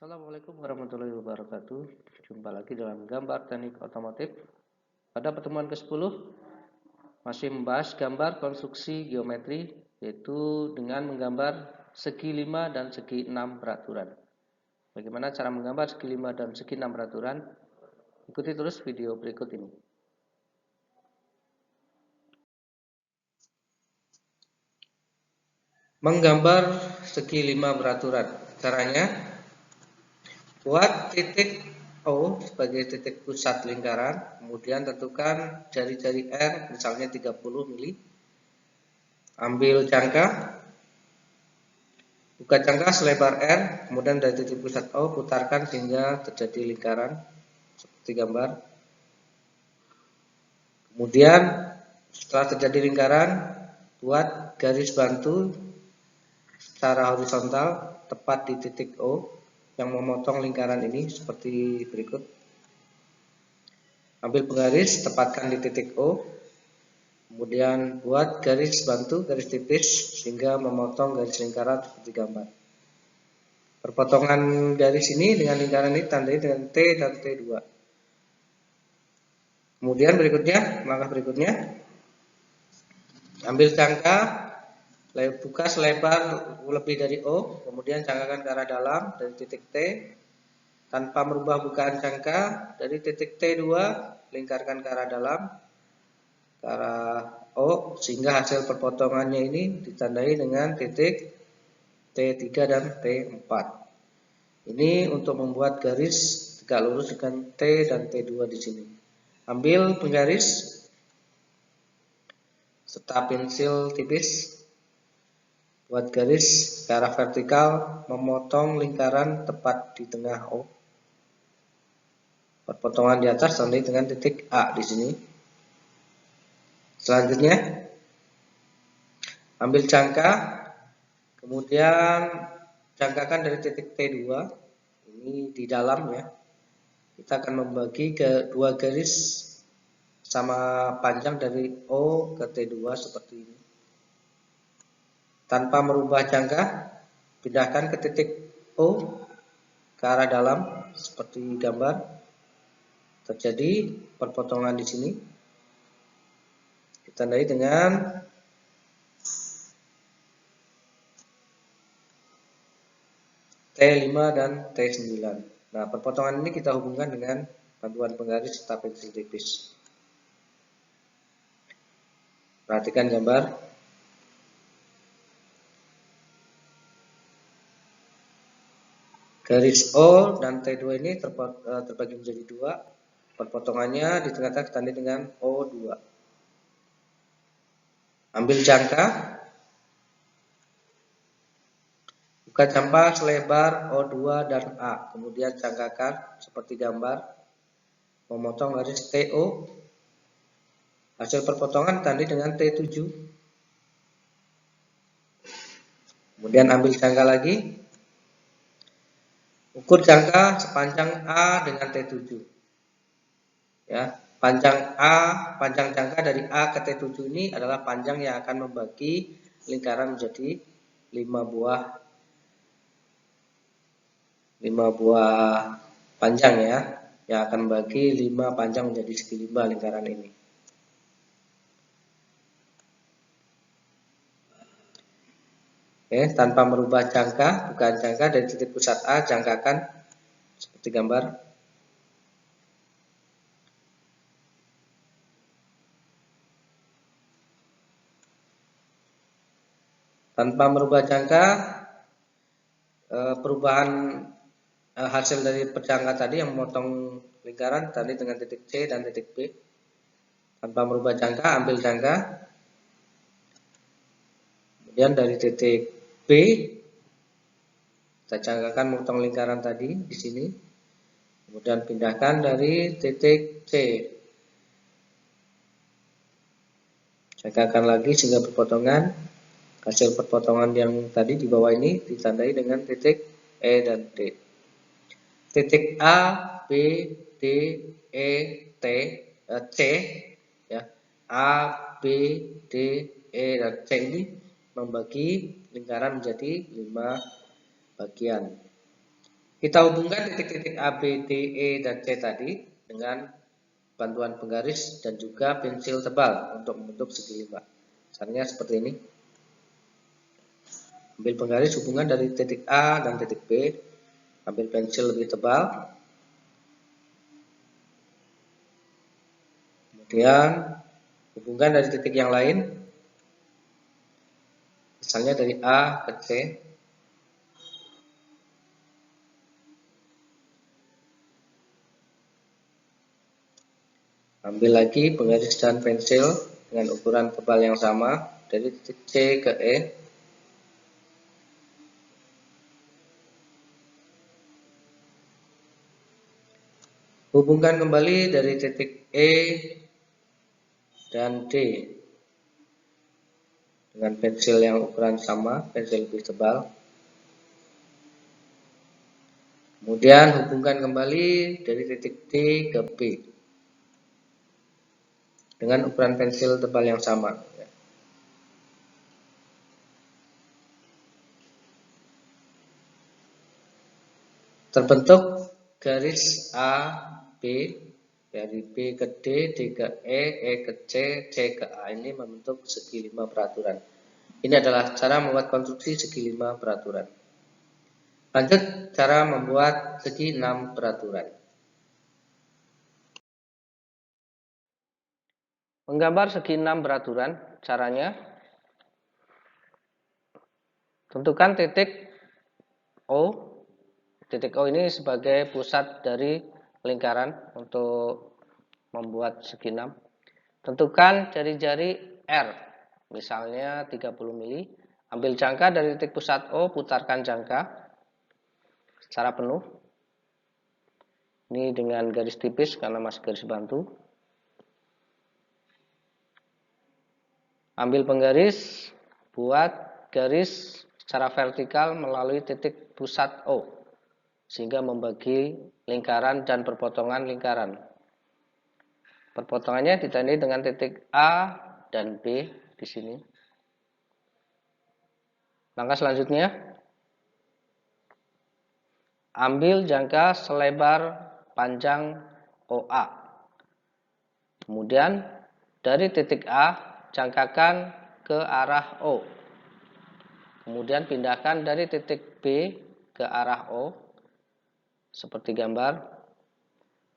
Assalamualaikum warahmatullahi wabarakatuh. Jumpa lagi dalam gambar teknik otomotif. Pada pertemuan ke-10 masih membahas gambar konstruksi geometri, yaitu dengan menggambar segi 5 dan segi 6 peraturan. Bagaimana cara menggambar segi 5 dan segi 6 peraturan? Ikuti terus video berikut ini. Menggambar segi 5 peraturan. Caranya, buat titik O sebagai titik pusat lingkaran, kemudian tentukan jari-jari R misalnya 30 mili. Ambil jangka, buka jangka selebar R, kemudian dari titik pusat O putarkan hingga terjadi lingkaran seperti gambar. Kemudian setelah terjadi lingkaran, buat garis bantu secara horizontal tepat di titik O yang memotong lingkaran ini seperti berikut. Ambil penggaris, tepatkan di titik O, kemudian buat garis bantu, garis tipis sehingga memotong garis lingkaran seperti gambar. Perpotongan garis ini dengan lingkaran ini tandai dengan T dan T2. Kemudian berikutnya, langkah berikutnya, ambil jangka, buka selebar lebih dari O, kemudian jangkakan ke arah dalam dari titik T. Tanpa merubah bukaan jangka, dari titik T2 lingkarkan ke arah dalam, ke arah O, sehingga hasil perpotongannya ini ditandai dengan titik T3 dan T4. Ini untuk membuat garis tegak lurus dengan T dan T2 di sini. Ambil penggaris serta pensil tipis, buat garis ke arah vertikal, memotong lingkaran tepat di tengah O. Perpotongan di atas tandai dengan titik A di sini. Selanjutnya, ambil jangka, kemudian jangkakan dari titik T2, ini di dalam ya. Kita akan membagi ke dua garis sama panjang dari O ke T2 seperti ini. Tanpa merubah jangka, pindahkan ke titik O ke arah dalam seperti gambar. Terjadi perpotongan di sini. Ditandai dengan T5 dan T9. Nah, perpotongan ini kita hubungkan dengan bantuan penggaris serta pensil tipis. Perhatikan gambar. Garis O dan T2 ini terbagi menjadi dua. Perpotongannya di tengah-tengah ditandai dengan O2. Ambil jangka, buka jangka selebar O2 dan A, kemudian jangkakan seperti gambar, memotong garis TO. Hasil perpotongan ditandai dengan T7. Kemudian ambil jangka lagi, ukur jangka sepanjang A dengan T7. Ya, panjang jangka dari A ke T7 ini adalah panjang yang akan membagi lingkaran menjadi 5 buah panjang ya, yang akan membagi 5 panjang menjadi segi 5 lingkaran ini. Oke, tanpa merubah jangka, bukan jangka dari titik pusat A, jangkakan seperti gambar. Tanpa merubah jangka, perubahan hasil dari perjangka tadi yang memotong lingkaran tadi dengan titik C dan titik B. Tanpa merubah jangka, ambil jangka. Kemudian dari titik B, kita jangkakan memotong lingkaran tadi di sini. Kemudian pindahkan dari titik C. Jangkakan lagi sehingga perpotongan. Hasil perpotongan yang tadi di bawah ini ditandai dengan titik E dan D. Titik A, B, D, E, T, C, ya, A, B, D, E, dan C ini membagi lingkaran menjadi 5 bagian. Kita hubungkan titik-titik A, B, D, E, dan C tadi dengan bantuan penggaris dan juga pensil tebal untuk membentuk segi 5. Misalnya seperti ini. Ambil penggaris hubungan dari titik A dan titik B. Ambil pensil lebih tebal. Kemudian hubungkan dari titik yang lain. Misalnya dari A ke C. Ambil lagi penggaris dan pensil dengan ukuran tebal yang sama dari titik C ke E. Hubungkan kembali dari titik E dan D dengan pensil yang ukuran sama, pensil lebih tebal. Kemudian hubungkan kembali dari titik D ke B dengan ukuran pensil tebal yang sama. Terbentuk garis A, B, dari B ke D, D ke E ke C, C ke A. Ini membentuk segi 5 peraturan. Ini adalah cara membuat konstruksi segi 5 peraturan. Lanjut cara membuat segi 6 peraturan. Menggambar segi 6 peraturan, caranya tentukan titik O. Titik O ini sebagai pusat dari lingkaran untuk membuat segi 6. Tentukan jari-jari R, misalnya 30 mili. Ambil jangka dari titik pusat O, putarkan jangka secara penuh. Ini dengan garis tipis karena masih garis bantu. Ambil penggaris, buat garis secara vertikal melalui titik pusat O, sehingga membagi lingkaran dan perpotongan lingkaran. Perpotongannya ditandai dengan titik A dan B di sini. Langkah selanjutnya, ambil jangka selebar panjang OA. Kemudian dari titik A jangkakan ke arah O. Kemudian pindahkan dari titik B ke arah O. Seperti gambar.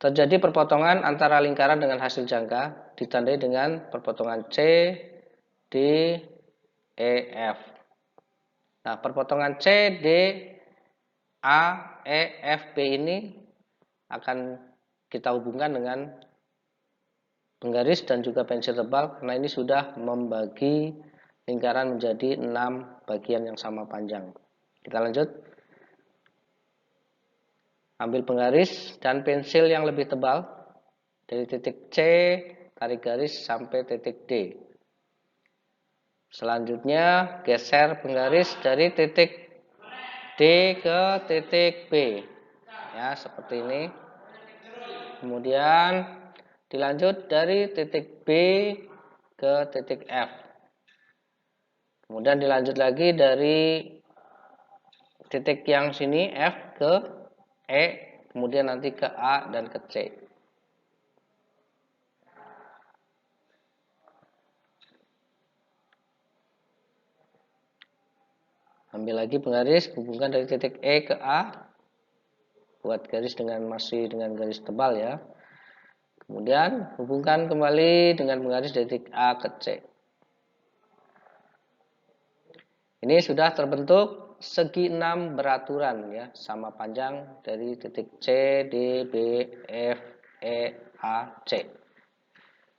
Terjadi perpotongan antara lingkaran dengan hasil jangka ditandai dengan perpotongan C, D, E, F. Nah, perpotongan C, D, A, E, F, B ini akan kita hubungkan dengan penggaris dan juga pensil tebal karena ini sudah membagi lingkaran menjadi 6 bagian yang sama panjang. Kita lanjut. Ambil penggaris dan pensil yang lebih tebal dari titik C, tarik garis sampai titik D. Selanjutnya geser penggaris dari titik D ke titik B. Ya, seperti ini. Kemudian dilanjut dari titik B ke titik F. Kemudian dilanjut lagi dari titik yang sini F ke E, kemudian nanti ke A dan ke C. Ambil lagi penggaris, hubungkan dari titik E ke A. Buat garis masih dengan garis tebal ya. Kemudian hubungkan kembali dengan penggaris dari titik A ke C. Ini sudah terbentuk segi 6 beraturan ya, sama panjang dari titik C, D, B, F, E, A, C.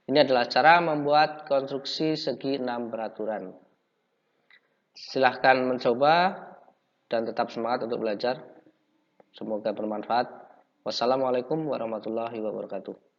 Ini adalah cara membuat konstruksi segi 6 beraturan. Silahkan mencoba dan tetap semangat untuk belajar. Semoga bermanfaat. Wassalamualaikum warahmatullahi wabarakatuh.